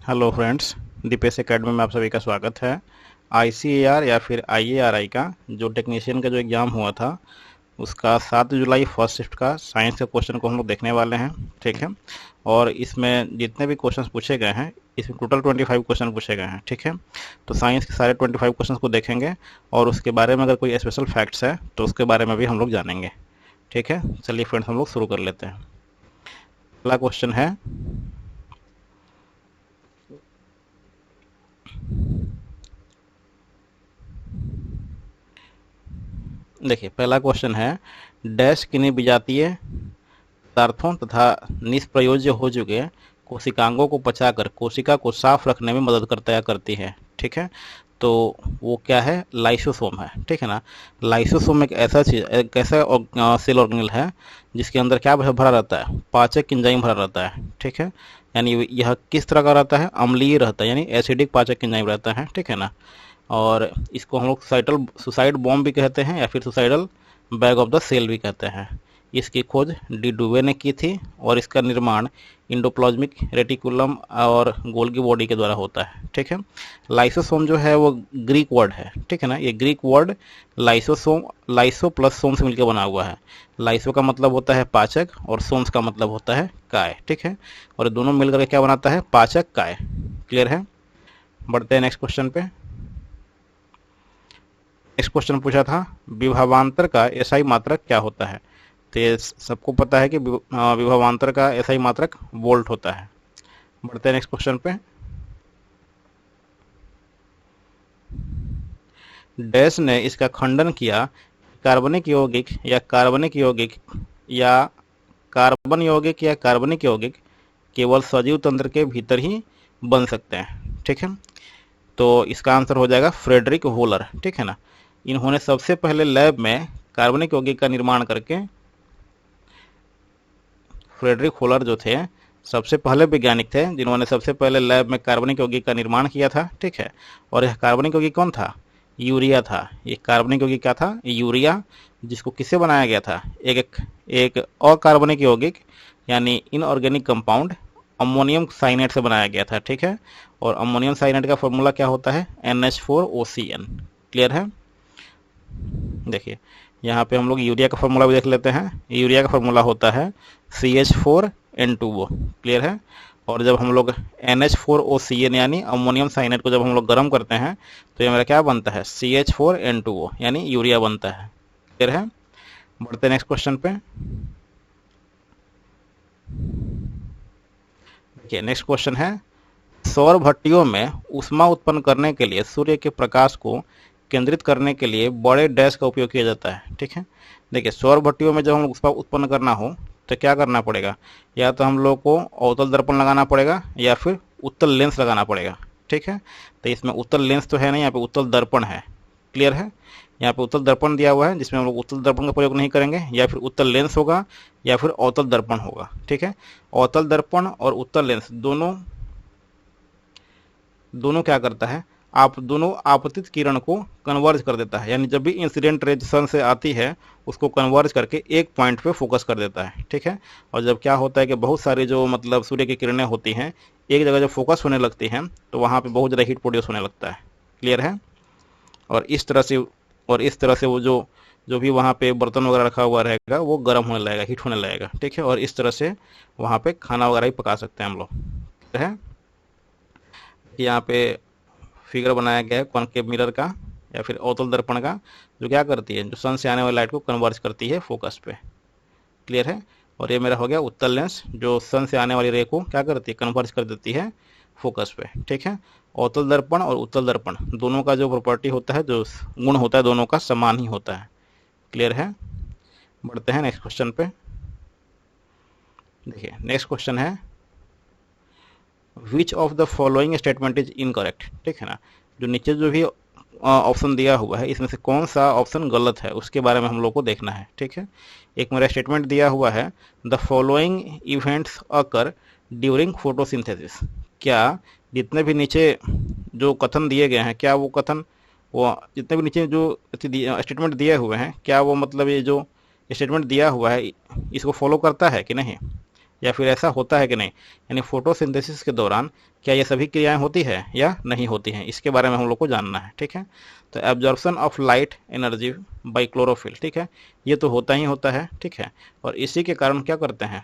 Hello friends, Dipesh academy में आप सभी का स्वागत है। आईसीएआर या फिर आईएआरआई का जो टेक्नीशियन का जो एग्ज़ाम हुआ था उसका 7 जुलाई फर्स्ट शिफ्ट का साइंस के क्वेश्चन को हम लोग देखने वाले हैं। ठीक है, और इसमें जितने भी क्वेश्चंस पूछे गए हैं इसमें टोटल 25 क्वेश्चन पूछे गए हैं। ठीक है, तो साइंस के सारे 25 क्वेश्चन को देखेंगे और उसके बारे में अगर कोई स्पेशल फैक्ट्स है तो उसके बारे में भी हम लोग जानेंगे। ठीक है, चलिए फ्रेंड्स हम लोग शुरू कर लेते हैं। पहला क्वेश्चन है, देखिए पहला क्वेश्चन है, डैश किन्हीं विजातीय पदार्थों तथा निष्प्रयोज्य हो चुके कोशिकांगों को पचाकर कोशिका को साफ रखने में मदद करती है। ठीक है, तो वो क्या है? लाइसोसोम है। ठीक है ना, लाइसोसोम एक ऐसा चीज, एक ऐसा सेल ऑर्गेनेल है जिसके अंदर क्या भरा रहता है? पाचक एंजाइम भरा रहता है। ठीक है, यानी यह किस तरह का रहता है? अम्लीय रहता है, यानी एसिडिक पाचक एंजाइम रहता है। ठीक है ना, और इसको हम लोग सुसाइड बॉम्ब भी कहते हैं या फिर suicidal bag of the cell भी कहते हैं। इसकी खोज डी डुवे ने की थी और इसका निर्माण इंडोप्लाज्मिक रेटिकुलम और गोल्गी बॉडी के द्वारा होता है। ठीक है, लाइसोसोम जो है वो ग्रीक वर्ड है। ठीक है ना, ये Greek word lysosome, lyso plus सोम से मिलकर बना हुआ है। लाइसो का मतलब होता है पाचक और सोम्स का मतलब होता है काय। ठीक है, और दोनों मिलकर क्या बनाता है? पाचक काय। क्लियर है? बढ़ते हैं नेक्स्ट क्वेश्चन पे। नेक्स्ट क्वेश्चन पूछा था, विभवांतर का एसआई मात्रक क्या होता है? तो ये सबको पता है कि विभवांतर का एसआई मात्रक वोल्ट होता है। बढ़ते हैं नेक्स्ट क्वेश्चन पे। डैश ने इसका खंडन किया, कार्बनिक यौगिक या कार्बनिक यौगिक या कार्बन यौगिक या कार्बनिक यौगिक केवल सजीव तंत्र के भीतर ही बन सकते हैं। ठीक है, तो इसका आंसर हो जाएगा फ्रेडरिक वोलर। ठीक है ना, इन्होंने सबसे पहले लैब में कार्बनिक यौगिक का निर्माण करके, फ्रेडरिक वोलर जो थे सबसे पहले वैज्ञानिक थे जिन्होंने सबसे पहले लैब में कार्बनिक यौगिक का निर्माण किया था। ठीक है, और यह कार्बनिक यौगिक कौन था? यूरिया था। ये कार्बनिक यौगिक क्या था? यूरिया, जिसको किससे बनाया गया था? एक अकार्बनिक यौगिक यानी इनऑर्गेनिक कंपाउंड अमोनियम साइनेट से बनाया गया था। ठीक है, और अमोनियम साइनेट का फॉर्मूला क्या होता है? NH4OCN। क्लियर है? देखिए यहाँ पे हम लोग यूरिया का फॉर्मूला भी देख लेते हैं। यूरिया का फॉर्मूला होता है CH4N2O। क्लियर है? और जब हम लोग NH4OCN यानी अमोनियम साइनेट को जब हम लोग गर्म करते हैं तो ये मेरा क्या बनता है? CH4N2O यानी यूरिया बनता है। क्लियर है? बढ़ते नेक्स्ट क्वेश्चन पे। देखिए नेक्स्ट क्वेश्चन है, सौर भट्टियों में ऊष्मा उत्पन्न करने के लिए सूर्य के प्रकाश को केंद्रित करने के लिए बड़े डैश का उपयोग किया जाता है। ठीक है, देखिए सौर भट्टियों में जब हम लोग ऊष्मा उत्पन्न करना हो तो क्या करना पड़ेगा? या तो हम लोग को अवतल दर्पण लगाना पड़ेगा या फिर उत्तल लेंस लगाना पड़ेगा। ठीक है, तो इसमें उत्तल लेंस तो है नहीं, यहाँ पे उत्तल दर्पण है। क्लियर है? यहाँ पे उत्तल दर्पण दिया हुआ है जिसमें हम लोग उत्तल दर्पण का प्रयोग नहीं करेंगे, या फिर उत्तल लेंस होगा या फिर अवतल दर्पण होगा। ठीक है, अवतल दर्पण और उत्तल लेंस दोनों दोनों क्या करता है? आप दोनों आपतित किरण को कन्वर्ज कर देता है, यानी जब भी इंसिडेंट रेज सन से आती है उसको कन्वर्ज करके एक पॉइंट पे फोकस कर देता है। ठीक है, और जब क्या होता है कि बहुत सारी जो मतलब सूर्य की किरणें होती हैं एक जगह जब फोकस होने लगती हैं तो वहाँ पे बहुत ज़्यादा हीट प्रोड्यूस होने लगता है। क्लियर है? और इस तरह से वो जो जो भी वहाँ पे बर्तन वगैरह रखा हुआ रहेगा वो गर्म होने लगेगा, हीट होने लगेगा। ठीक है, और इस तरह से वहाँ पे खाना वगैरह ही पका सकते हैं हम लोग। ठीक है, यहाँ पे फिगर बनाया गया है कॉनकेव मिरर का या फिर अवतल दर्पण का, जो क्या करती है? जो सन से आने वाली लाइट को कन्वर्ज करती है फोकस पे। क्लियर है? और ये मेरा हो गया उत्तल लेंस, जो सन से आने वाली रे को क्या करती है? कन्वर्ज कर देती है फोकस पे। ठीक है, अवतल दर्पण और उत्तल दर्पण दोनों का जो प्रॉपर्टी होता है, जो गुण होता है, दोनों का समान ही होता है। क्लियर है? बढ़ते हैं नेक्स्ट क्वेश्चन पे। देखिए नेक्स्ट क्वेश्चन है, which of the following statement is incorrect? ठीक है ना, जो नीचे जो भी ऑप्शन दिया हुआ है इसमें से कौन सा ऑप्शन गलत है उसके बारे में हम लोग को देखना है। ठीक है, एक मेरा स्टेटमेंट दिया हुआ है, the following events occur during photosynthesis. क्या जितने भी नीचे जो कथन दिए गए हैं, क्या वो कथन, वो जितने भी नीचे जो स्टेटमेंट दिए हुए हैं, क्या वो मतलब ये जो स्टेटमेंट दिया हुआ है इसको फॉलो करता है कि नहीं? या फिर ऐसा होता है कि नहीं, यानी फोटोसिंथेसिस के दौरान क्या ये सभी क्रियाएं होती है या नहीं होती हैं, इसके बारे में हम लोग को जानना है। ठीक है, तो absorption of light energy by chlorophyll, ठीक है, ये तो होता ही होता है। ठीक है, और इसी के कारण क्या करते हैं,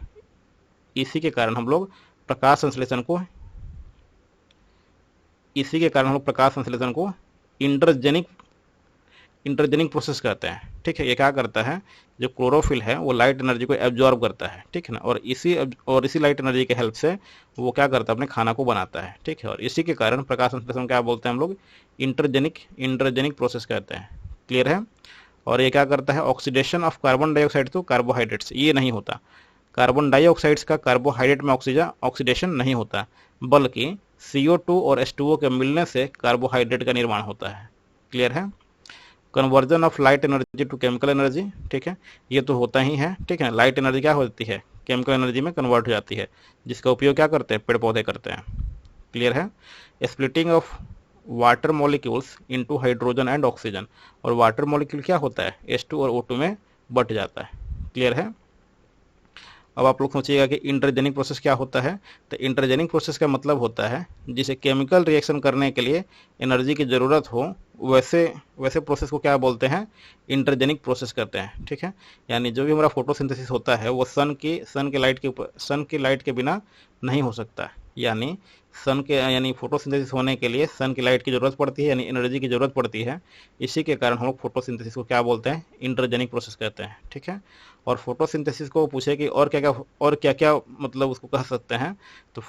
इसी के कारण हम लोग प्रकाश संश्लेषण को इसी के कारण हम लोग प्रकाश संश्लेषण को इंटरजेनिक इंटरजेनिक प्रोसेस कहते हैं। ठीक है, ये क्या करता है, जो क्लोरोफिल है वो लाइट एनर्जी को एब्जॉर्ब करता है। ठीक है ना, और इसी लाइट एनर्जी के हेल्प से वो क्या करता है, अपने खाना को बनाता है। ठीक है, और इसी के कारण प्रकाश संश्लेषण क्या बोलते हैं हम लोग, इंटरजेनिक प्रोसेस कहते हैं। क्लियर है, और ये क्या करता है, oxidation of carbon dioxide to carbohydrates, ये नहीं होता। कार्बन डाइऑक्साइड्स का कार्बोहाइड्रेट में ऑक्सीडेशन नहीं होता, बल्कि CO2 और H2O के मिलने से कार्बोहाइड्रेट का निर्माण होता है। क्लियर है, conversion of light energy to chemical energy, ठीक है, ये तो होता ही है। ठीक है, लाइट एनर्जी क्या होती है, केमिकल एनर्जी में कन्वर्ट हो जाती है, जिसका उपयोग क्या करते हैं, पेड़ पौधे करते हैं। क्लियर है, splitting of water molecules into hydrogen and oxygen, और वाटर मॉलिक्यूल क्या होता है, H2 और O2 में बट जाता है। क्लियर है, अब आप लोग सोचिएगा कि इंटरजेनिक प्रोसेस क्या होता है, तो इंटरजेनिक प्रोसेस का मतलब होता है जिसे केमिकल रिएक्शन करने के लिए एनर्जी की ज़रूरत हो, वैसे वैसे प्रोसेस को क्या बोलते हैं, इंटरजेनिक प्रोसेस कहते हैं। ठीक है, यानी जो भी हमारा फोटोसिंथेसिस होता है वो सन की लाइट के बिना नहीं हो सकता, यानी यानी फोटोसिंथेसिस होने के लिए सन की लाइट की ज़रूरत पड़ती है, यानी एनर्जी की ज़रूरत पड़ती है। इसी के कारण हम लोग फोटोसिंथेसिस को क्या बोलते हैं, इंटरजेनिक प्रोसेस कहते हैं। ठीक है, और फोटोसिंथेसिस को पूछे कि और क्या क्या मतलब उसको कह सकते हैं, तो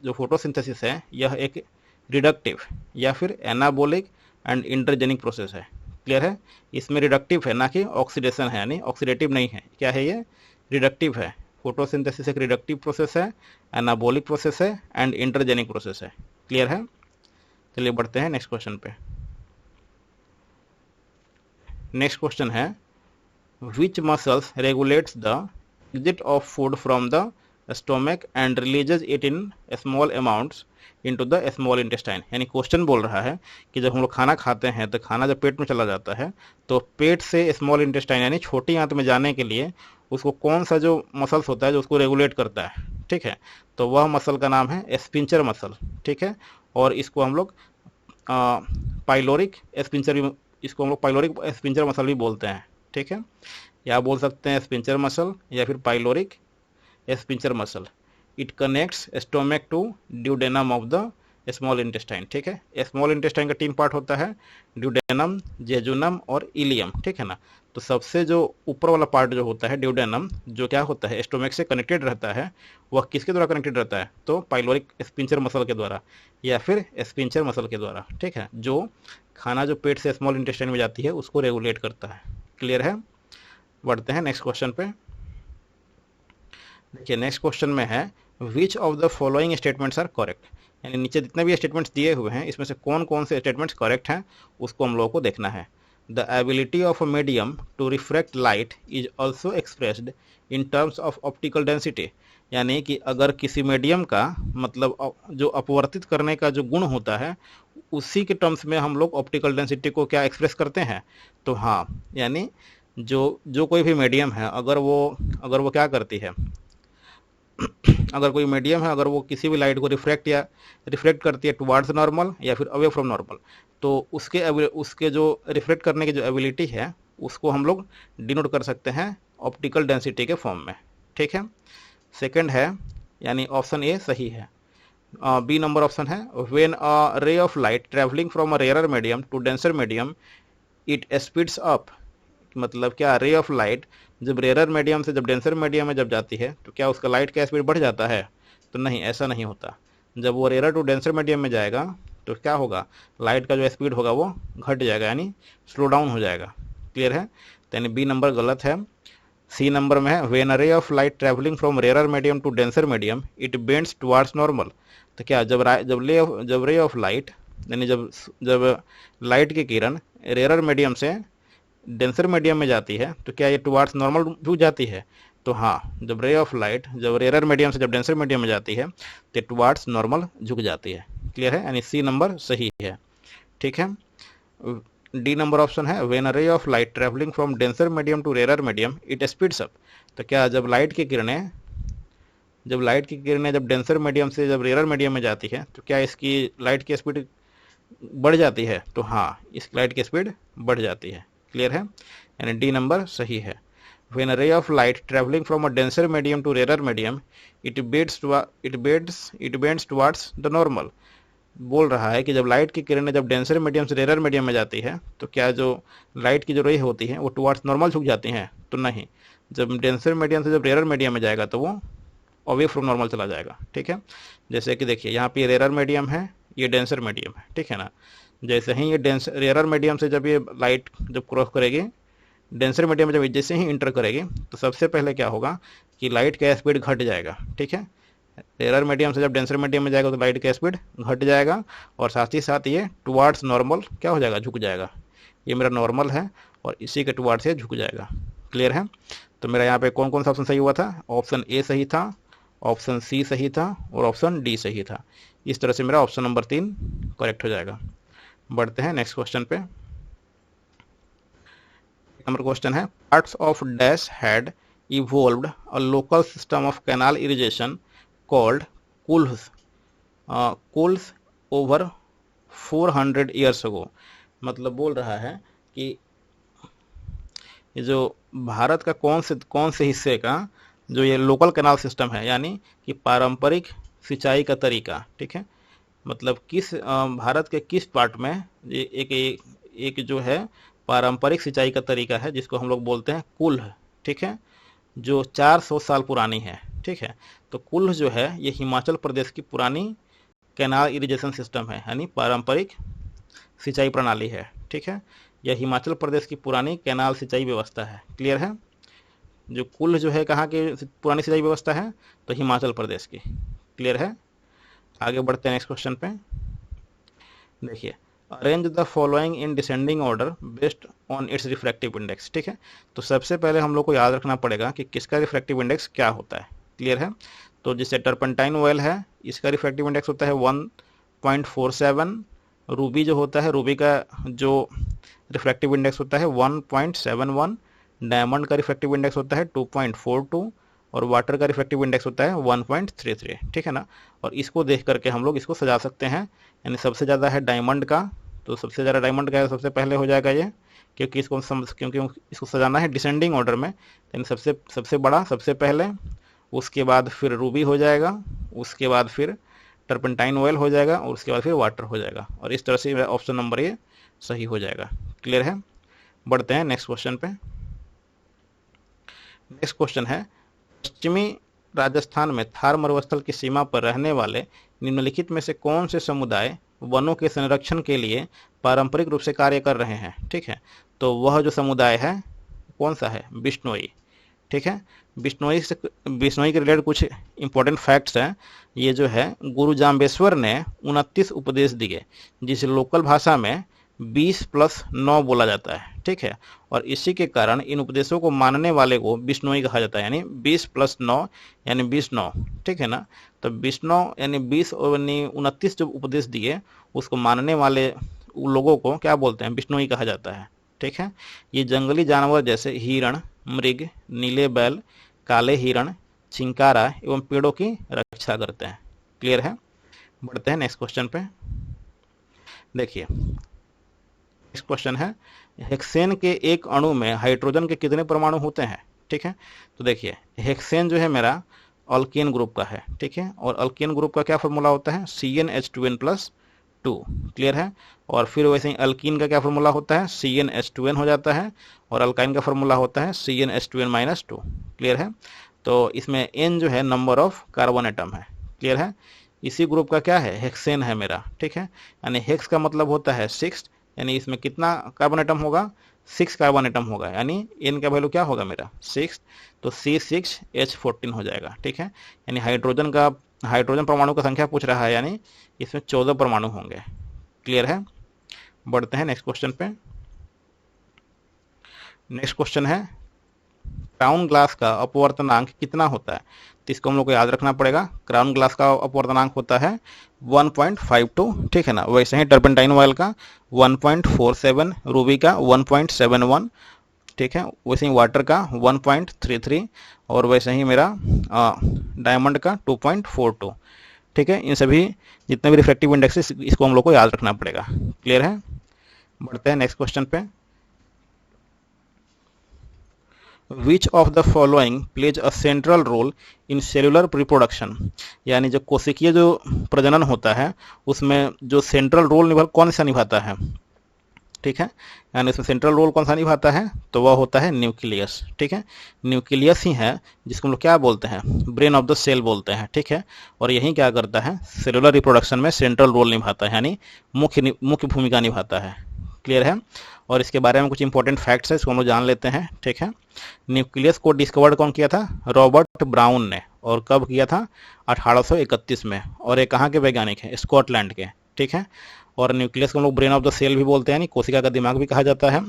जो फोटोसिंथेसिस है यह एक रिडक्टिव या फिर एनाबोलिक एंड इंटरजेनिक प्रोसेस है। क्लियर है, इसमें रिडक्टिव है ना कि ऑक्सीडेशन है, यानी ऑक्सीडेटिव नहीं है। क्या है ये, रिडक्टिव है। फोटोसिंथेसिस एक रिडक्टिव प्रोसेस है, एनाबोलिक प्रोसेस है एंड इंटरजेनिक प्रोसेस है। क्लियर है, चलिए बढ़ते हैं नेक्स्ट क्वेश्चन पे। नेक्स्ट क्वेश्चन है, which muscles regulates the exit of food from the stomach and releases it in small amounts into the small intestine। यानी क्वेश्चन बोल रहा है कि जब हम लोग खाना खाते हैं तो खाना जब पेट में चला जाता है तो पेट से स्मॉल इंटेस्टाइन यानी छोटी आंत में जाने के लिए उसको कौन सा जो मसल्स होता है जो उसको रेगुलेट करता है। ठीक है, तो वह मसल का नाम है स्पिंचर मसल। ठीक है, और इसको हम लोग पाइलोरिक स्पिंचर मसल भी बोलते हैं। ठीक है, या बोल सकते हैं स्पिंचर मसल या फिर pyloric sphincter muscle. It connects stomach to duodenum of the small intestine. ठीक है, स्मॉल इंटेस्टाइन का 3 पार्ट होता है, ड्यूडेनम, जेजुनम और इलियम। ठीक है ना, तो सबसे जो ऊपर वाला पार्ट जो होता है ड्यूडेनम, जो क्या होता है स्टोमक से कनेक्टेड रहता है, वह किसके द्वारा कनेक्टेड रहता है, तो पाइलोरिक स्पिंचर मसल के द्वारा या फिर स्पिंचर मसल के द्वारा। ठीक है, जो खाना जो पेट से स्मॉल इंटेस्टाइन में जाती है उसको रेगुलेट करता है। क्लियर है, बढ़ते हैं नेक्स्ट क्वेश्चन पे। देखिए नेक्स्ट क्वेश्चन में है, which of the following statements are correct, यानी नीचे जितने भी स्टेटमेंट्स दिए हुए हैं इसमें से कौन कौन से स्टेटमेंट्स करेक्ट हैं उसको हम लोगों को देखना है। The ability of a medium to refract light is also expressed in terms of optical density, यानी कि अगर किसी मीडियम का मतलब जो अपवर्तित करने का जो गुण होता है उसी के टर्म्स में हम लोग ऑप्टिकल डेंसिटी को क्या एक्सप्रेस करते हैं, तो हाँ, यानी जो कोई भी मीडियम है अगर वो क्या करती है अगर कोई मीडियम है अगर वो किसी भी लाइट को रिफ्लेक्ट करती है टुवार्ड्स नॉर्मल या फिर अवे फ्रॉम नॉर्मल, तो उसके जो रिफ्लेक्ट करने की जो एबिलिटी है उसको हम लोग डिनोट कर सकते हैं ऑप्टिकल डेंसिटी के फॉर्म में। ठीक है, सेकंड है यानी ऑप्शन ए सही है। बी नंबर ऑप्शन है, when a ray of light travelling from a rare medium to denser medium it speeds up, मतलब क्या, रे ऑफ लाइट जब रेयर मीडियम से जब डेंसर मीडियम में जब जाती है तो क्या उसका लाइट का स्पीड बढ़ जाता है, तो नहीं, ऐसा नहीं होता। जब वो रेयर टू डेंसर मीडियम में जाएगा तो क्या होगा, लाइट का जो स्पीड होगा वो घट जाएगा यानी स्लो डाउन हो जाएगा। क्लियर है, तो यानी बी नंबर गलत है। सी नंबर में है, when a ray of light travelling from rare medium to denser medium it bends towards normal, तो क्या जब रे ऑफ लाइट यानी जब लाइट की किरण रेयर मीडियम से डेंसर मीडियम में जाती है तो क्या ये टुवार्ड्स नॉर्मल झुक जाती है, तो हाँ, जब रे ऑफ लाइट जब रेयर मीडियम से जब डेंसर मीडियम में जाती है तो टुवार्ड्स नॉर्मल झुक जाती है। क्लियर है, यानी सी नंबर सही है। ठीक है, डी नंबर ऑप्शन है, when a ray of light travelling from denser medium to rare medium it speeds up, तो क्या जब लाइट की किरणें जब लाइट की किरणें जब डेंसर मीडियम से जब रेयर मीडियम में जाती है तो क्या इसकी लाइट की स्पीड बढ़ जाती है? तो हाँ, इस लाइट की स्पीड बढ़ जाती है। क्लियर है, यानी डी नंबर सही है। When a ray of light traveling from a denser medium to rarer medium, it bends towards the normal। बोल रहा है कि जब लाइट की किरणें जब डेंसर मीडियम से रेयर मीडियम में जाती है तो क्या जो लाइट की जो रे होती है वो टुवार्ड्स नॉर्मल झुक जाती हैं? तो नहीं, जब डेंसर मीडियम से जब रेयर मीडियम में जाएगा तो वो अवे फ्रॉम नॉर्मल चला जाएगा। ठीक है, जैसे कि देखिए यहाँ पे रेयर मीडियम है, ये डेंसर मीडियम है, ठीक है ना। जैसे ही ये रेयर मीडियम से जब ये लाइट जब क्रॉस करेगी डेंसर मीडियम में जब जैसे ही इंटर करेगी तो सबसे पहले क्या होगा कि लाइट का स्पीड घट जाएगा। ठीक है, रेयर मीडियम से जब डेंसर मीडियम में जाएगा तो लाइट का स्पीड घट जाएगा और साथ ही साथ ये टुवार्ड्स नॉर्मल क्या हो जाएगा, झुक जाएगा। ये मेरा नॉर्मल है और इसी के टुवार्ड्स से झुक जाएगा। क्लियर है, तो मेरा यहाँ पे कौन कौन सा ऑप्शन सही हुआ था? ऑप्शन ए सही था, ऑप्शन सी सही था और ऑप्शन डी सही था। इस तरह से मेरा ऑप्शन नंबर 3 करेक्ट हो जाएगा। बढ़ते हैं नेक्स्ट क्वेश्चन पे। नंबर क्वेश्चन है, parts of dash had evolved a local system of canal irrigation called kuls over 400 years ago. मतलब बोल रहा है कि ये जो भारत का कौन से हिस्से का जो ये लोकल कैनाल सिस्टम है, यानी कि पारंपरिक सिंचाई का तरीका। ठीक है, मतलब किस भारत के किस पार्ट में ये एक जो है पारंपरिक सिंचाई का तरीका है जिसको हम लोग बोलते हैं कुल्ह। ठीक है, जो 400 साल पुरानी है। ठीक है, तो कुल्ह जो है ये हिमाचल प्रदेश की पुरानी कैनाल इरिगेशन सिस्टम है, यानी पारंपरिक सिंचाई प्रणाली है। ठीक है, यह हिमाचल प्रदेश की पुरानी कैनाल सिंचाई व्यवस्था है। क्लियर है, जो कुल्ह जो है कहाँ की पुरानी सिंचाई व्यवस्था है? तो हिमाचल प्रदेश की। क्लियर है, आगे बढ़ते हैं नेक्स्ट क्वेश्चन पे। देखिए, arrange the following in descending order based on it's refractive index. ठीक है, तो सबसे पहले हम लोग को याद रखना पड़ेगा कि किसका रिफ्रैक्टिव इंडेक्स क्या होता है। क्लियर है, तो जैसे टर्पेंटाइन ऑयल है इसका रिफ्रैक्टिव इंडेक्स होता है 1.47। रूबी जो होता है, रूबी का जो रिफ्रैक्टिव इंडेक्स होता है 1.71। डायमंड का रिफ्रैक्टिव इंडेक्स होता है 2.42 और वाटर का रिफ्रैक्टिव इंडेक्स होता है 1.33। ठीक है ना, और इसको देख करके हम लोग इसको सजा सकते हैं। यानी सबसे ज़्यादा है डायमंड का, तो सबसे ज़्यादा डायमंड का सबसे पहले हो जाएगा ये, क्योंकि इसको सजाना है डिसेंडिंग ऑर्डर में। यानी सबसे बड़ा सबसे पहले, उसके बाद फिर रूबी हो जाएगा, उसके बाद फिर टर्पेंटाइन ऑयल हो जाएगा और उसके बाद फिर वाटर हो जाएगा। और इस तरह से ऑप्शन नंबर ये सही हो जाएगा। क्लियर है, बढ़ते हैं नेक्स्ट क्वेश्चन पे। नेक्स्ट क्वेश्चन है, पश्चिमी राजस्थान में थार मरुस्थल की सीमा पर रहने वाले निम्नलिखित में से कौन से समुदाय वनों के संरक्षण के लिए पारंपरिक रूप से कार्य कर रहे हैं? ठीक है, तो वह जो समुदाय है कौन सा है? बिश्नोई। ठीक है, बिश्नोई के रिलेटेड कुछ इंपॉर्टेंट फैक्ट्स हैं। ये जो है गुरु जाम्बेश्वर ने 29 उपदेश दिए, जिसे लोकल भाषा में 20+9 बोला जाता है। ठीक है, और इसी के कारण इन उपदेशों को मानने वाले को बिश्नोई कहा जाता है, यानी 20+9 यानी 29। ठीक है ना, तो 29 यानी 20 और 29 जो उपदेश दिए उसको मानने वाले लोगों को क्या बोलते हैं? बिश्नोई कहा जाता है। ठीक है, ये जंगली जानवर जैसे हिरण, मृग, नीले बैल, काले हिरण, चिंकारा एवं पेड़ों की रक्षा करते हैं। क्लियर है, बढ़ते हैं नेक्स्ट क्वेश्चन पे। देखिए, नेक्स्ट क्वेश्चन है, हेक्सेन के एक अणु में हाइड्रोजन के कितने परमाणु होते हैं? ठीक है, तो देखिए हेक्सेन जो है मेरा अल्केन ग्रुप का है। ठीक है, और अल्केन ग्रुप का क्या फॉर्मूला होता है? CnH2n+2। क्लियर है, और फिर वैसे ही अल्कीन का क्या फॉर्मूला होता है? CnH2n हो जाता है, और अल्काइन का फॉर्मूला होता है CnH2n-2। क्लियर है, तो इसमें n जो है नंबर ऑफ कार्बन एटम है। क्लियर है, इसी ग्रुप का क्या है? हेक्सेन है मेरा। ठीक है, यानी हेक्स का मतलब होता है 6, यानी इसमें कितना कार्बन एटम होगा? 6 कार्बन एटम होगा, यानी n का वैल्यू क्या होगा मेरा? 6, तो C6H14 हो जाएगा। ठीक है, यानी हाइड्रोजन परमाणु का संख्या पूछ रहा है, यानी इसमें 14 परमाणु होंगे। क्लियर है, बढ़ते हैं नेक्स्ट क्वेश्चन पे। नेक्स्ट क्वेश्चन है, क्राउन ग्लास का अपवर्तनांक कितना होता है? तो इसको हम लोग को याद रखना पड़ेगा। क्राउन ग्लास का अपवर्तनांक होता है 1.52। ठीक है ना, वैसे ही टर्पेंटाइन ऑयल का 1.47, रूबी का 1.71, ठीक है, वैसे ही वाटर का 1.33 और वैसे ही मेरा डायमंड का 2.42, ठीक है। इन सभी जितने भी रिफ्रैक्टिव इंडेक्स इसको हम लोग को याद रखना पड़ेगा। क्लियर है? बढ़ते हैं नेक्स्ट क्वेश्चन पे। Which of the following plays a central role in cellular reproduction, यानी जो कोशिकीय जो प्रजनन होता है उसमें जो सेंट्रल रोल कौन सा निभाता है, ठीक है। यानी इसमें सेंट्रल रोल कौन सा निभाता है, तो वह होता है न्यूक्लियस, ठीक है। न्यूक्लियस ही है जिसको हम लोग क्या बोलते हैं, ब्रेन ऑफ द सेल बोलते हैं, ठीक है। और यही क्या करता है, सेलुलर रिप्रोडक्शन में सेंट्रल रोल निभाता है, यानी मुख्य भूमिका निभाता है। क्लियर है? और इसके बारे में कुछ इंपॉर्टेंट फैक्ट्स है, इसको हम लोग जान लेते हैं, ठीक है। न्यूक्लियस को डिस्कवर्ड कौन किया था, रॉबर्ट ब्राउन ने। और कब किया था, 1831 में। और ये कहाँ के वैज्ञानिक हैं, स्कॉटलैंड के, ठीक है। और न्यूक्लियस को हम लोग ब्रेन ऑफ द सेल भी बोलते हैं, यानी कोशिका का दिमाग भी कहा जाता है।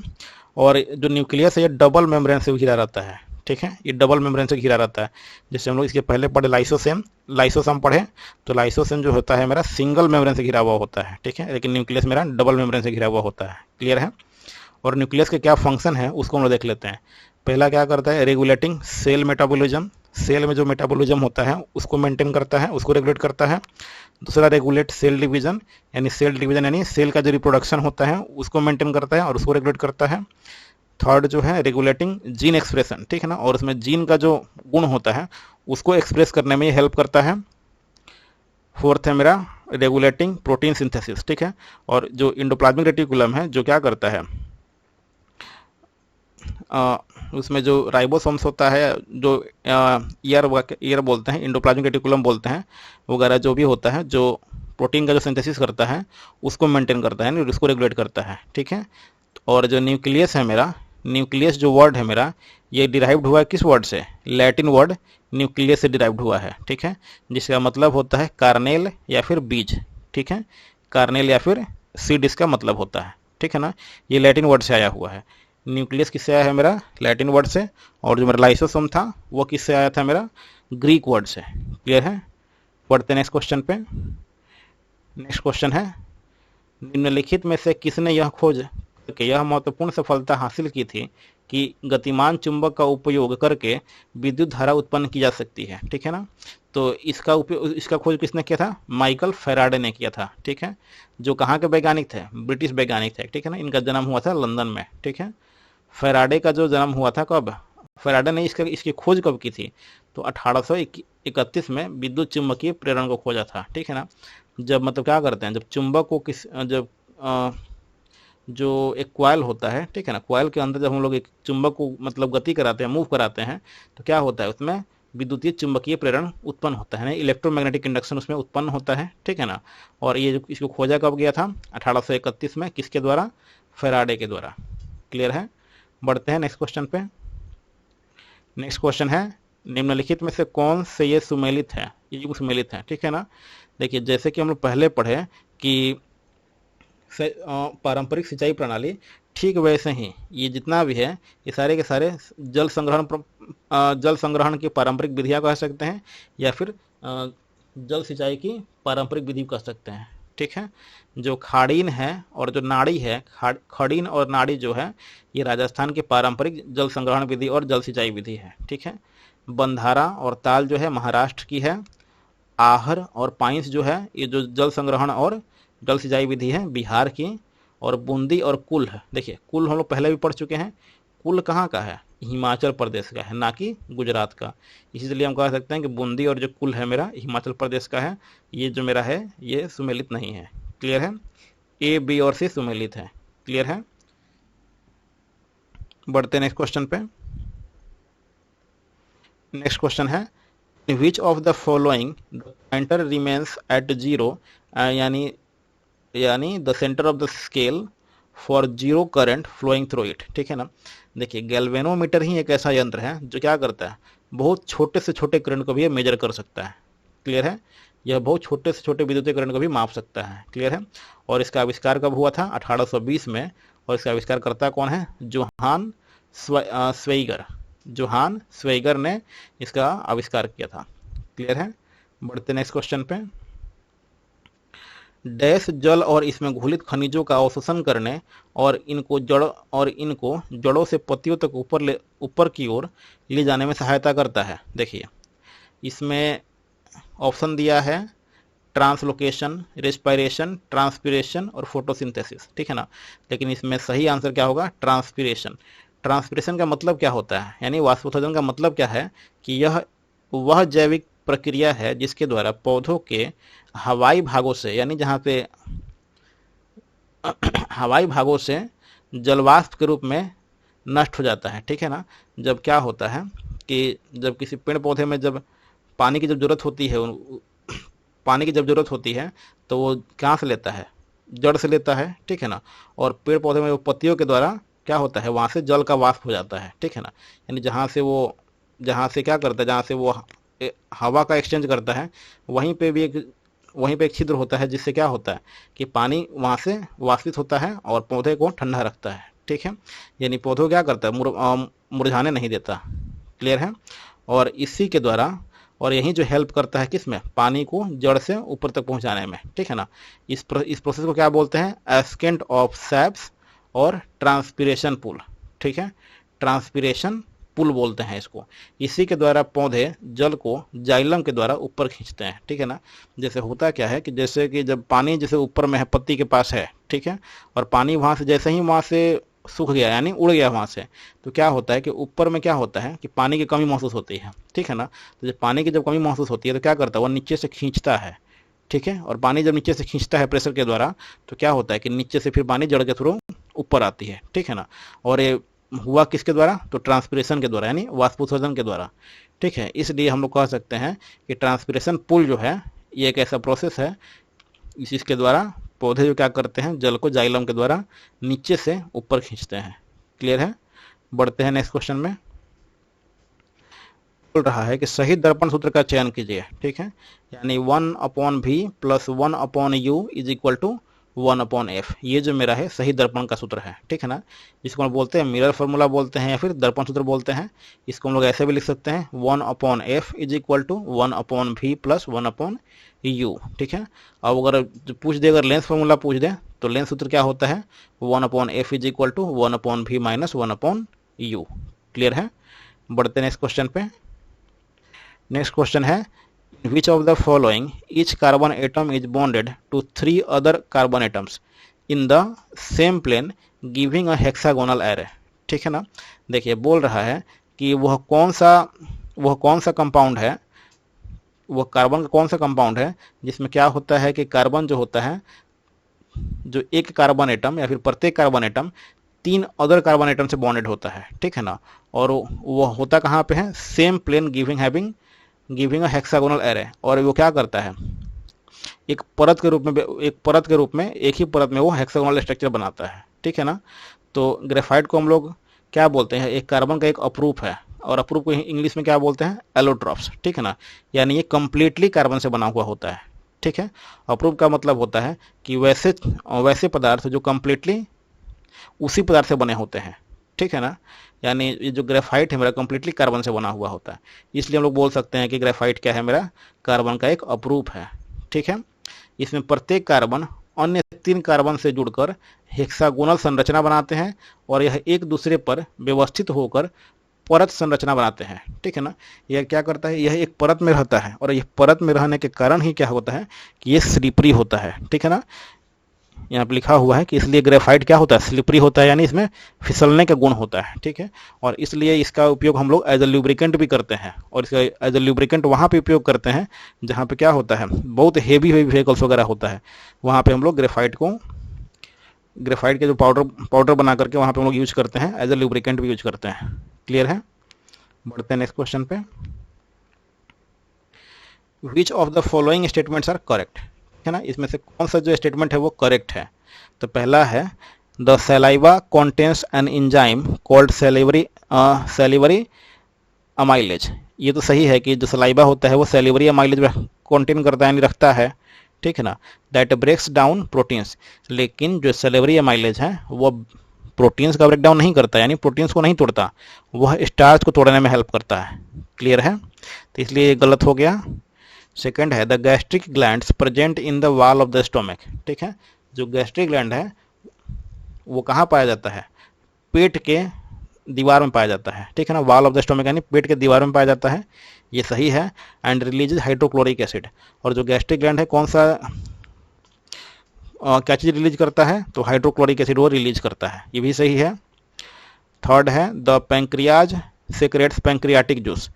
और जो न्यूक्लियस है ये डबल मेम्ब्रेन से घिरा रहता है, ठीक है। ये डबल मेम्ब्रेन से घिरा रहता है। जैसे हम लोग इसके पहले पढ़े लाइसोसोम पढ़े, तो लाइसोसोम जो होता है मेरा सिंगल मेम्ब्रेन से घिरा हुआ होता है, ठीक है। लेकिन न्यूक्लियस मेरा डबल मेम्ब्रेन से घिरा हुआ होता है। क्लियर है? और न्यूक्लियस के क्या फंक्शन है उसको हम लोग देख लेते हैं। पहला क्या करता है, रेगुलेटिंग सेल मेटाबॉलिज्म, सेल में जो मेटाबॉलिज्म होता है उसको मेंटेन करता है, उसको रेगुलेट करता है। दूसरा रेगुलेट सेल डिवीजन, यानी सेल डिवीजन यानी सेल का जो रिप्रोडक्शन होता है उसको मेंटेन करता है और उसको रेगुलेट करता है। थर्ड जो है रेगुलेटिंग जीन एक्सप्रेशन, ठीक है ना, और उसमें जीन का जो गुण होता है उसको एक्सप्रेस करने में हेल्प करता है। फोर्थ है मेरा रेगुलेटिंग प्रोटीन सिंथेसिस, ठीक है। और जो इंडोप्लाज्मिक रेटिकुलम है जो क्या करता है, उसमें जो राइबोसोम्स होता है, जो ईयर बोलते हैं, इंडोप्लाज्मिक रेटिकुलम बोलते हैं, वगैरह जो भी होता है, जो प्रोटीन का जो सिंथेसिस करता है उसको मेंटेन करता है, उसको रेगुलेट करता है, ठीक है। और जो न्यूक्लियस है मेरा, न्यूक्लियस जो वर्ड है मेरा, ये डिराइव्ड हुआ है किस वर्ड से, लैटिन वर्ड न्यूक्लियस से डिराइव्ड हुआ है, ठीक है। जिसका मतलब होता है कार्नेल या फिर बीज, ठीक है। कार्नेल या फिर सीड इसका मतलब होता है, ठीक है ना। ये लैटिन वर्ड से आया हुआ है। न्यूक्लियस किससे आया है मेरा, लैटिन वर्ड से। और जो मेरा लाइसोसोम था वो किससे आया था मेरा, ग्रीक वर्ड से। क्लियर है? पढ़ते नेक्स्ट क्वेश्चन पे। नेक्स्ट क्वेश्चन है, निम्नलिखित में से किसने यह खोज करके यह महत्वपूर्ण सफलता हासिल की थी कि गतिमान चुंबक का उपयोग करके विद्युत धारा उत्पन्न की जा सकती है, ठीक है ना। तो इसका खोज किसने किया था, माइकल फैराडे ने किया था, ठीक है। जो कहाँ के वैज्ञानिक थे, ब्रिटिश वैज्ञानिक थे, ठीक है ना। इनका जन्म हुआ था लंदन में, ठीक है। फैराडे का जो जन्म हुआ था कब, फैराडे ने इसकी खोज कब की थी, तो 1831 में विद्युत चुंबकीय प्रेरण को खोजा था, ठीक है ना। जब मतलब क्या करते हैं, जब चुंबक को जब जो एक क्वाइल होता है, ठीक है ना, क्वाइल के अंदर जब हम लोग एक चुंबक को मतलब गति कराते हैं, मूव कराते हैं, तो क्या होता है उसमें विद्युतीय चुंबकीय प्रेरण उत्पन्न होता है ना, इलेक्ट्रोमैग्नेटिक इंडक्शन उसमें उत्पन्न होता है, ठीक है ना। और ये जो इसको खोजा कब गया था, 1831 में, किसके द्वारा, फैराडे के द्वारा। क्लियर है? बढ़ते हैं नेक्स्ट क्वेश्चन पे। नेक्स्ट क्वेश्चन है, निम्नलिखित में से कौन से ये सुमेलित है, ये युग सुमेलित है, ठीक है ना। देखिए जैसे कि हम लोग पहले पढ़े कि पारंपरिक सिंचाई प्रणाली, ठीक वैसे ही ये जितना भी है ये सारे के सारे जल संग्रहण की पारंपरिक विधियां कह सकते हैं, या फिर जल सिंचाई की पारंपरिक विधि कह सकते हैं, ठीक है। जो खाड़ीन है और जो नाड़ी है, खड़ीन और नाड़ी जो है, ये राजस्थान की पारंपरिक जल संग्रहण विधि और जल सिंचाई विधि है, ठीक है। बंधारा और ताल जो है महाराष्ट्र की है। आहर और पाइंस जो है ये जो जल संग्रहण और जल सिंचाई विधि है बिहार की। और बूंदी और कुल है, देखिए कुल हम लोग पहले भी पढ़ चुके हैं, कुल कहाँ का है, हिमाचल प्रदेश का है, ना कि गुजरात का। इसलिए हम कह सकते हैं कि बूंदी और जो कुल है मेरा हिमाचल प्रदेश का है, ये जो मेरा है ये सुमेलित नहीं है। क्लियर है? ए, बी और सी सुमेलित है। क्लियर है? बढ़ते नेक्स्ट क्वेश्चन पे। नेक्स्ट क्वेश्चन है, which of the following the pointer remains at zero, यानी the centre of the scale for zero current flowing through it, ठीक है ना। देखिए गैल्वेनोमीटर ही एक ऐसा यंत्र है जो क्या करता है, बहुत छोटे से छोटे करंट को भी ये मेजर कर सकता है। क्लियर है? यह बहुत छोटे से छोटे विद्युतीय करंट को भी माप सकता है। क्लियर है? और इसका आविष्कार कब हुआ था, 1820 में। और इसका आविष्कारकर्ता कौन है, जोहान स्वेइगर। जोहान स्वेइगर ने इसका आविष्कार किया था। क्लियर है? बढ़ते नेक्स्ट क्वेश्चन पे। डैश जल और इसमें घुलित खनिजों का अवशोषण करने और इनको जड़ों से पत्तियों तक ऊपर की ओर ले जाने में सहायता करता है। देखिए इसमें ऑप्शन दिया है ट्रांसलोकेशन, रेस्पिरेशन, ट्रांसपिरेशन और फोटोसिंथेसिस, ठीक है ना। लेकिन इसमें सही आंसर क्या होगा? ट्रांसपिरेशन। ट्रांसपिरेशन का मतलब क्या होता है, यानी वाष्पोत्सर्जन का मतलब क्या है कि यह वह जैविक प्रक्रिया है जिसके द्वारा पौधों के हवाई भागों से, यानी जहाँ पे हवाई भागों से जलवाष्प के रूप में नष्ट हो जाता है, ठीक है ना। जब क्या होता है कि जब किसी पेड़ पौधे में जब पानी की जब जरूरत होती है, पानी की जब जरूरत होती है तो वो कहाँ से लेता है? जड़ से लेता है, ठीक है ना। और पेड़ पौधे में वो पत्तियों के द्वारा क्या होता है, वहाँ से जल का वाष्प हो जाता है, ठीक है ना। यानी जहाँ से क्या करता है, जहाँ से वो हवा का एक्सचेंज करता है, वहीं पे एक छिद्र होता है, जिससे क्या होता है कि पानी वहाँ से वाष्पित होता है और पौधे को ठंडा रखता है, ठीक है। यानी पौधों क्या करता है, मुरझाने नहीं देता। क्लियर है। और इसी के द्वारा और यही जो हेल्प करता है किसमें? पानी को जड़ से ऊपर तक पहुंचाने में, ठीक है ना। इस प्रोसेस को क्या बोलते हैं? एस्केंट ऑफ सैप्स और ट्रांसपिरेशन पुल, ठीक है। ट्रांसपिरेशन पुल बोलते हैं इसको। इसी के द्वारा पौधे जल को जाइलम के द्वारा ऊपर खींचते हैं, ठीक है ना। जैसे होता क्या है कि जैसे कि जब पानी जैसे ऊपर में है, पत्ती के पास है, ठीक है, और पानी वहाँ से जैसे ही वहाँ से सूख गया, यानी उड़ गया वहाँ से, तो क्या होता है कि ऊपर में क्या होता है कि पानी की कमी महसूस होती है, ठीक है ना। तो जब पानी की जब कमी महसूस होती है तो क्या करता है, वो नीचे से खींचता है, ठीक है। और पानी जब नीचे से खींचता है प्रेशर के द्वारा, तो क्या होता है कि नीचे से फिर पानी जड़ के थ्रू ऊपर आती है, ठीक है ना। और ये हुआ किसके द्वारा? तो ट्रांसपिरेशन के द्वारा, यानी वाष्पोत्सर्जन के द्वारा, ठीक है। इसलिए हम लोग कह सकते हैं कि ट्रांसपिरेशन पुल जो है ये एक ऐसा प्रोसेस है इसके द्वारा पौधे जो क्या करते हैं, जल को जाइलम के द्वारा नीचे से ऊपर खींचते हैं। क्लियर है। बढ़ते हैं नेक्स्ट क्वेश्चन में। बोल रहा है कि सही दर्पण सूत्र का चयन कीजिए, ठीक है। यानी 1/v + 1/u = 1/f, ये जो मेरा है सही दर्पण का सूत्र है, ठीक है ना। जिसको हम बोलते हैं मिरर फार्मूला बोलते हैं या फिर दर्पण सूत्र बोलते हैं। इसको हम लोग ऐसे भी लिख सकते हैं 1/f = 1/v + 1/u, ठीक है। अब अगर पूछ दे, अगर लेंस फार्मूला पूछ दे तो लेंस सूत्र क्या होता है? 1/f = 1/v - 1/u। क्लियर है। बढ़ते नेक्स्ट क्वेश्चन पे। नेक्स्ट क्वेश्चन है which of the following each carbon atom is bonded to 3 other carbon atoms in the same plane giving a hexagonal array, ठीक है ना। देखिए बोल रहा है कि वह कौन सा कंपाउंड है, वह कार्बन का कौन सा कंपाउंड है जिसमें क्या होता है कि कार्बन जो होता है, जो एक कार्बन एटम या फिर प्रत्येक carbon atom 3 other carbon atom से बॉन्डेड होता है, ठीक है ना। और वो होता कहाँ पे है? Same plane giving a hexagonal array. और वो क्या करता है, एक परत के रूप में एक ही परत में वो हेक्सागोनल स्ट्रक्चर बनाता है, ठीक है ना। तो ग्रेफाइट को हम लोग क्या बोलते हैं? एक कार्बन का एक अपरूप है, और अपरूप को इंग्लिश में क्या बोलते हैं? एलोट्रॉप्स, ठीक है ना। यानी ये कंप्लीटली कार्बन से बना हुआ होता है, ठीक है। अपरूप का मतलब होता है कि वैसे पदार्थ जो कंप्लीटली उसी पदार्थ से बने होते हैं, ठीक है ना। यानी ये जो ग्रेफाइट है मेरा कंप्लीटली कार्बन से बना हुआ होता है, इसलिए हम लोग बोल सकते हैं कि ग्रेफाइट क्या है? मेरा कार्बन का एक अपरूप है, ठीक है। इसमें प्रत्येक कार्बन अन्य 3 कार्बन से जुड़कर हेक्सागोनल संरचना बनाते हैं और यह एक दूसरे पर व्यवस्थित होकर परत संरचना बनाते हैं, ठीक है ना। यह क्या करता है? यह एक परत में रहता है, और यह परत में रहने के कारण ही क्या होता है कि यह स्लिपरी होता है, ठीक है ना। यहाँ पे लिखा हुआ है कि इसलिए ग्रेफाइट क्या होता है? स्लिपरी होता है, यानी इसमें फिसलने का गुण होता है, ठीक है। और इसलिए इसका उपयोग हम लोग एज अ ल्यूब्रिकेंट भी करते हैं, और इसका एज अ ल्यूब्रिकेंट वहाँ पे उपयोग करते हैं जहाँ पे क्या होता है, बहुत हेवी व्हीकल्स वगैरह होता है, वहाँ पे हम लोग ग्रेफाइट के जो पाउडर बना करके वहाँ पे हम लोग यूज करते हैं, एज अ ल्यूब्रिकेंट भी यूज करते हैं। क्लियर है। बढ़ते हैं नेक्स्ट क्वेश्चन पे। Which of the following statements are correct, है ना। इसमें से कौन सा जो स्टेटमेंट है वो करेक्ट है? तो पहला है the saliva contains an enzyme called salivary amylase. ये तो सही है कि जो सलाइवा होता है वो सैलिवरी अमाइलेज कॉन्टेन करता है, यानी रखता है, ठीक है ना। That breaks down proteins. लेकिन जो सैलिवरी अमाइलेज है वो प्रोटीन्स का ब्रेक डाउन नहीं करता, यानी प्रोटीन्स को नहीं तोड़ता, वह स्टार्च को तोड़ने में हेल्प करता है। क्लियर है। तो इसलिए ये गलत हो गया। सेकंड है the gastric glands present in the wall of the stomach. ठीक है, जो गैस्ट्रिक ग्लैंड है वो कहाँ पाया जाता है, पेट के दीवार में पाया जाता है। ठीक है ना, वॉल ऑफ द स्टोमक यानी पेट के दीवार में पाया जाता है, ये सही है। एंड रिलीजेज हाइड्रोक्लोरिक एसिड, और जो गैस्ट्रिक ग्लैंड है कौन सा क्या चीज़ रिलीज करता है, तो हाइड्रोक्लोरिक एसिड वो रिलीज करता है, ये भी सही है। थर्ड है the pancreas secrets pancreatic juice,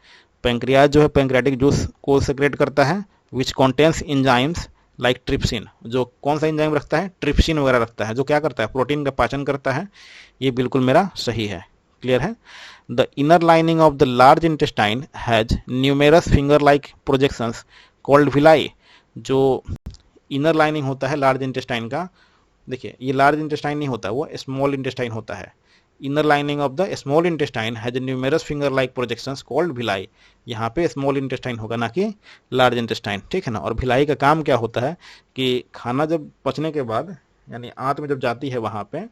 pancreas जो है पैंक्रियाटिक जूस को सेक्रेट करता है, विच कॉन्टेंस इंजाइम्स लाइक ट्रिप्सिन, जो कौन सा इंजाइम रखता है, ट्रिप्सिन वगैरह रखता है, जो क्या करता है, प्रोटीन का पाचन करता है। ये बिल्कुल मेरा सही है, क्लियर है। The inner lining of the large intestine has numerous finger like projections called villi, जो इनर लाइनिंग होता है लार्ज इंटेस्टाइन का, देखिए ये लार्ज इंटेस्टाइन नहीं होता, वो स्मॉल इंटेस्टाइन होता है। Inner lining of the small intestine has numerous finger like projections called Bhilai, यहाँ पे स्मॉल इंटेस्टाइन होगा ना कि लार्ज इंटेस्टाइन। ठीक है ना, और भिलाई का काम क्या होता है कि खाना जब पचने के बाद यानी आंत में जब जाती है वहाँ पे,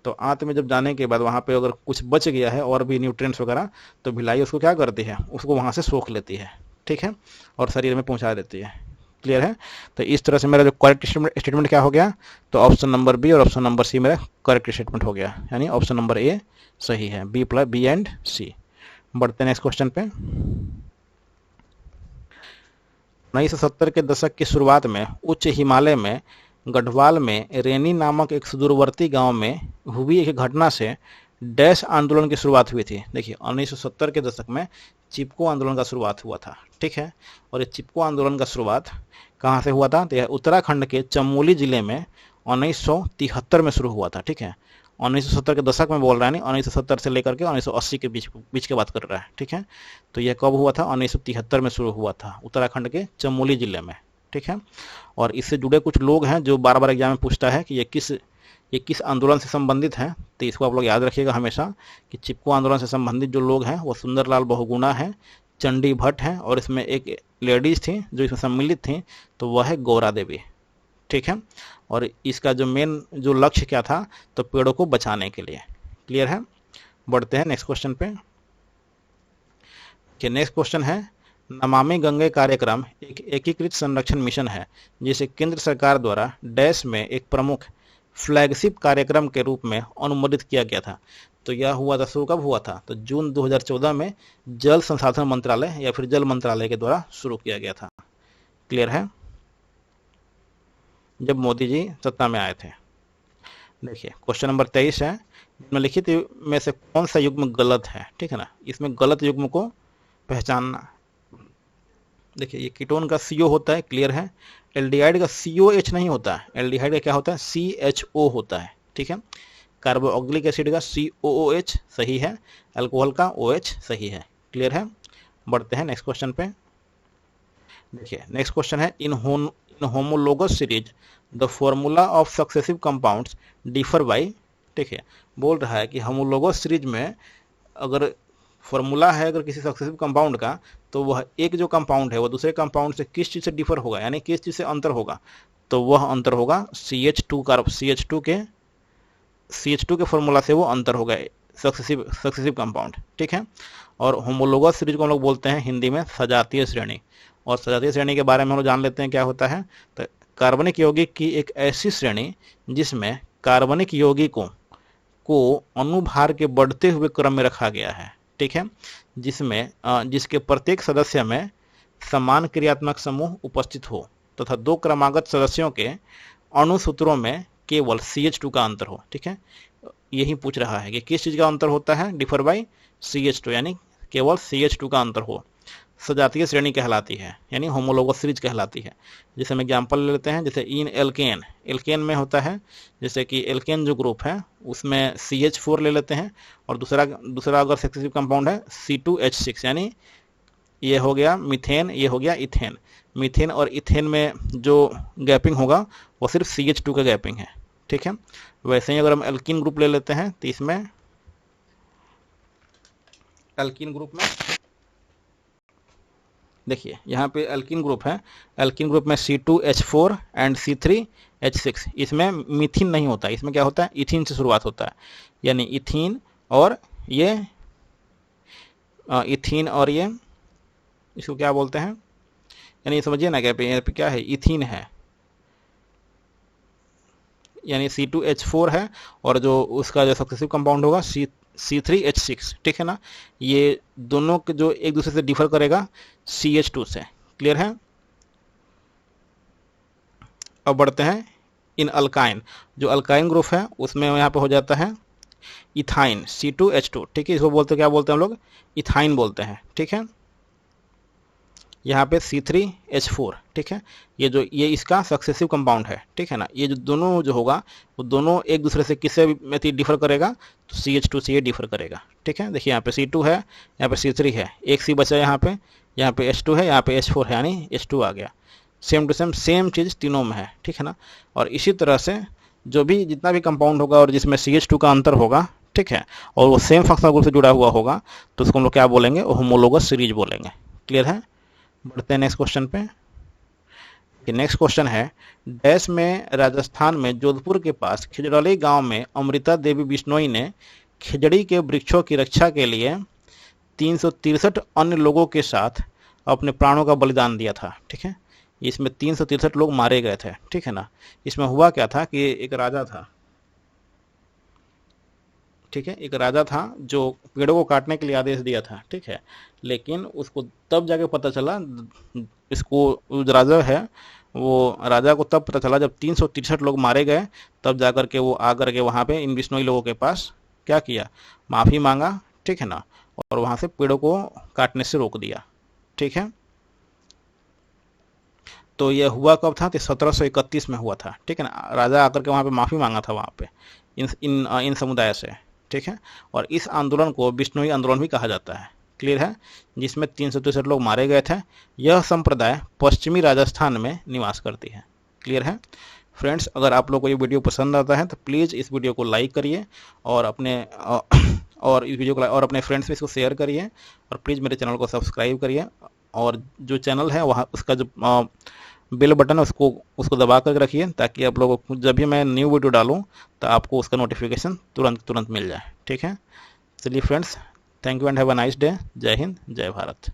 तो आंत में जब जाने के बाद वहाँ पे अगर कुछ बच गया है और भी न्यूट्रिएंट्स वगैरह, तो भिलाई उसको क्या करती है, उसको वहाँ से सोख लेती है। ठीक है, और शरीर में पहुँचा देती है, क्लियर है। तो इस तरह से मेरा जो करेक्ट स्टेटमेंट क्या हो गया, तो ऑप्शन नंबर बी और ऑप्शन नंबर सी मेरा करेक्ट स्टेटमेंट हो गया, यानी ऑप्शन नंबर ए सही है, बी एंड सी। बढ़ते हैं नेक्स्ट क्वेश्चन पे। 1970 के दशक की शुरुआत में उच्च हिमालय में गढ़वाल में रेनी नामक एक सुदूरवर्ती गांव में हुई एक घटना से डैश आंदोलन की शुरुआत हुई थी। देखिए 1970 के दशक में चिपको आंदोलन का शुरुआत हुआ था। ठीक है, और ये चिपको आंदोलन का शुरुआत कहाँ से हुआ था, तो यह उत्तराखंड के चमोली जिले में 1973 में शुरू हुआ था। ठीक है, 1970 के दशक में बोल रहा है, नहीं 1970 से लेकर के 1980 के बीच की बात कर रहा है। ठीक है, तो यह कब हुआ था, 1973 में शुरू हुआ था उत्तराखंड के चमोली जिले में। ठीक है, और इससे जुड़े कुछ लोग हैं जो बार बार एग्जाम में पूछता है कि ये किस आंदोलन से संबंधित है, तो इसको आप लोग याद रखिएगा हमेशा कि चिपको आंदोलन से संबंधित जो लोग हैं वो सुंदरलाल बहुगुणा हैं, चंडी भट्ट हैं, और इसमें एक लेडीज थी जो इसमें सम्मिलित थी, तो वह है गौरा देवी। ठीक है, और इसका जो मेन जो लक्ष्य क्या था, तो पेड़ों को बचाने के लिए, क्लियर है। बढ़ते हैं नेक्स्ट क्वेश्चन पे। नेक्स्ट क्वेश्चन है नमामि गंगे कार्यक्रम एक एकीकृत संरक्षण मिशन है जिसे केंद्र सरकार द्वारा डैश में एक प्रमुख फ्लैगशिप कार्यक्रम के रूप में अनुमोदित किया गया था। तो यह हुआ था, शुरू कब हुआ था, तो जून 2014 में जल संसाधन मंत्रालय या फिर जल मंत्रालय के द्वारा शुरू किया गया था, क्लियर है, जब मोदी जी सत्ता में आए थे। देखिए क्वेश्चन नंबर 23 है, निम्नलिखित में से कौन सा युग्म गलत है। ठीक है ना, इसमें गलत युग्म को पहचानना। देखिए ये कीटोन का CO होता है, क्लियर है। एल्डिहाइड का COH नहीं होता है, एल्डिहाइड का क्या होता है, CHO होता है। ठीक है, कार्बोक्सिलिक एसिड का COOH सही है, अल्कोहल का OH सही है, क्लियर है। बढ़ते हैं नेक्स्ट क्वेश्चन पे। देखिए नेक्स्ट क्वेश्चन है in homologous series the formula of successive compounds differ by. ठीक है, बोल रहा है कि होमोलोगस सीरीज में अगर फॉर्मूला है अगर किसी सक्सेसिव कंपाउंड का, तो वह एक जो कंपाउंड है वो दूसरे कंपाउंड से किस चीज़ से डिफर होगा, यानी किस चीज़ से अंतर होगा, तो वह अंतर होगा CH2 के फॉर्मूला से वो अंतर होगा सक्सेसिव कंपाउंड। ठीक है, और होमोलोगस सीरीज को हम लोग बोलते हैं हिंदी में सजातीय श्रेणी, और सजातीय श्रेणी के बारे में हम लोग जान लेते हैं क्या होता है। तो कार्बनिक यौगिक की एक ऐसी श्रेणी जिसमें कार्बनिक यौगिकों को अनुभार के बढ़ते हुए क्रम में रखा गया है। ठीक है, जिसके प्रत्येक सदस्य में समान क्रियात्मक समूह उपस्थित हो तथा दो क्रमागत सदस्यों के अणुसूत्रों में केवल CH2 का अंतर हो। ठीक है, यही पूछ रहा है कि किस चीज का अंतर होता है, डिफर बाई CH2, यानी केवल CH2 का अंतर हो, सजातीय श्रेणी कहलाती है, यानी होमोलोगस सीरीज कहलाती है। जैसे हम एग्जाम्पल ले लेते हैं, जैसे इन एल्केन में होता है, जैसे कि एल्केन जो ग्रुप है उसमें CH4 ले लेते हैं, और दूसरा अगर सक्सेसिव कंपाउंड है C2H6, यानी ये हो गया मीथेन, ये हो गया इथेन। मीथेन और इथेन में जो गैपिंग होगा वो सिर्फ CH2 का गैपिंग है। ठीक है, वैसे ही अगर हम एल्कीन ग्रुप ले लेते हैं, तो इसमें एल्कीन ग्रुप में देखिए यहाँ पे एल्कीन ग्रुप है, एल्कीन ग्रुप में C2H4 एंड C3H6, इसमें मीथिन नहीं होता, इसमें क्या होता है, इथीन से शुरुआत होता है, यानी इथीन और ये इसको क्या बोलते हैं, यानी समझिए ना, क्या यहाँ पे क्या है, इथीन है, यानी C2H4 है, और जो उसका जो सक्सेसिव कंपाउंड होगा C3H6, ठीक है ना। ये दोनों के जो एक दूसरे से डिफर करेगा CH2 से। क्लियर है। अब बढ़ते हैं इन अल्काइन, जो अल्काइन ग्रुप है उसमें यहाँ पे हो जाता है इथाइन, C2H2, ठीक है। इसको बोलते क्या बोलते हैं हम लोग, इथाइन बोलते हैं, ठीक है। यहाँ पे C3H4, ठीक है। ये इसका सक्सेसिव कंपाउंड है, ठीक है ना। ये जो दोनों जो होगा वो दोनों एक दूसरे से किससे में डिफर करेगा, तो CH2 से ये डिफर करेगा, ठीक है। देखिए यहाँ पे C2 है, यहाँ पे C3 है, एक C बचा यहाँ पे H2 है, यहाँ पे H4 है, यानी H2 आ गया। सेम टू सेम चीज़ तीनों में है, ठीक है ना। और इसी तरह से जो भी जितना भी कंपाउंड होगा और जिसमें CH2 का अंतर होगा, ठीक है, और वो सेम फंक्शनल ग्रुप से जुड़ा हुआ होगा, तो उसको हम लोग क्या बोलेंगे, होमोलोगस सीरीज बोलेंगे। क्लियर है। बढ़ते हैं नेक्स्ट क्वेश्चन पे। नेक्स्ट क्वेश्चन है, डैश में राजस्थान में जोधपुर के पास खिजड़ौली गांव में अमृता देवी बिश्नोई ने खिजड़ी के वृक्षों की रक्षा के लिए 363 अन्य लोगों के साथ अपने प्राणों का बलिदान दिया था, ठीक है। इसमें 363 लोग मारे गए थे, ठीक है ना। इसमें हुआ क्या था कि एक राजा था, ठीक है, एक राजा था जो पेड़ों को काटने के लिए आदेश दिया था, ठीक है। लेकिन उसको तब जाके पता चला, इसको जो राजा है वो राजा को तब पता चला जब 363 लोग मारे गए, तब जाकर के वो आकर के वहाँ पे इन बिश्नोई लोगों के पास क्या किया, माफ़ी मांगा, ठीक है ना, और वहाँ से पेड़ों को काटने से रोक दिया, ठीक है। तो यह हुआ कब था, तो 1731 में हुआ था, ठीक है ना। राजा आकर के वहाँ पे माफ़ी मांगा था वहाँ पे इन समुदाय से, ठीक है। और इस आंदोलन को बिश्नोई आंदोलन भी कहा जाता है। क्लियर है। जिसमें 363 लोग मारे गए थे। यह संप्रदाय पश्चिमी राजस्थान में निवास करती है। क्लियर है। फ्रेंड्स, अगर आप लोग को ये वीडियो पसंद आता है तो प्लीज़ इस वीडियो को लाइक करिए और इस वीडियो को और अपने फ्रेंड्स में इसको शेयर करिए, और प्लीज़ मेरे चैनल को सब्सक्राइब करिए, और जो चैनल है वहाँ उसका जो बेल बटन है उसको दबा कर रखिए, ताकि आप लोगों को जब भी मैं न्यू वीडियो डालूँ तो आपको उसका नोटिफिकेशन तुरंत मिल जाए, ठीक है। चलिए friends, thank you and have a nice day. जय हिंद, जय भारत।